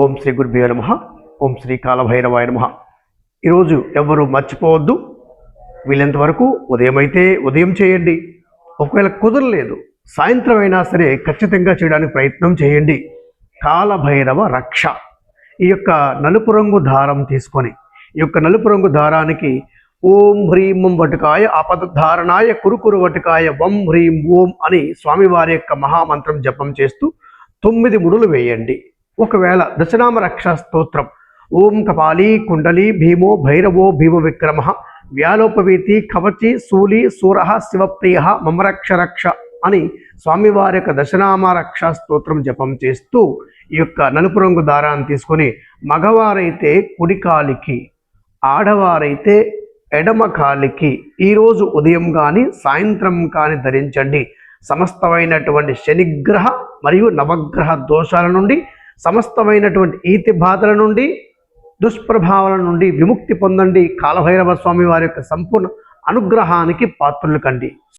ఓం శ్రీ గురుభ్యో నమః. ఓం శ్రీ కాలభైరవాయ నమః. ఈరోజు ఎవరు మర్చిపోవద్దు, వీళ్ళంత వరకు ఉదయం చేయండి. ఒకవేళ కుదరలేదు సాయంత్రం అయినా సరే ఖచ్చితంగా చేయడానికి ప్రయత్నం చేయండి. కాలభైరవ రక్ష. ఈ యొక్క నలుపు రంగు దారం తీసుకొని ఈ యొక్క నలుపు రంగు దారానికి ఓం హ్రీం వటుకాయ ఆపద్ధారణాయ కురుకురు వటుకాయ వం హ్రీం ఓం అని స్వామివారి యొక్క మహామంత్రం జపం చేస్తూ 9 ముడులు వేయండి. ఒకవేళ దశనామ రక్షా స్తోత్రం ఓం కపాలీ కుండలి భీమో భైరవో భీమ విక్రమ వ్యాలోపవీతి కవచి శూలి సూర శివప్రియ మమరక్ష రక్ష అని స్వామివారి యొక్క దశనామ రక్షా స్తోత్రం జపం చేస్తూ ఈ యొక్క నలుపు రంగు దారాన్ని తీసుకొని మగవారైతే కుడి కాలికి, ఆడవారైతే ఎడమ కాలికి ఈరోజు ఉదయం కానీ సాయంత్రం కానీ ధరించండి. సమస్తమైనటువంటి శనిగ్రహ మరియు నవగ్రహ దోషాల నుండి, సమస్తమైనటువంటి ఈతి బాధల నుండి, దుష్ప్రభావాల నుండి విముక్తి పొందండి. కాలభైరవ స్వామి వారి యొక్క సంపూర్ణ అనుగ్రహానికి పాత్రులు కండి.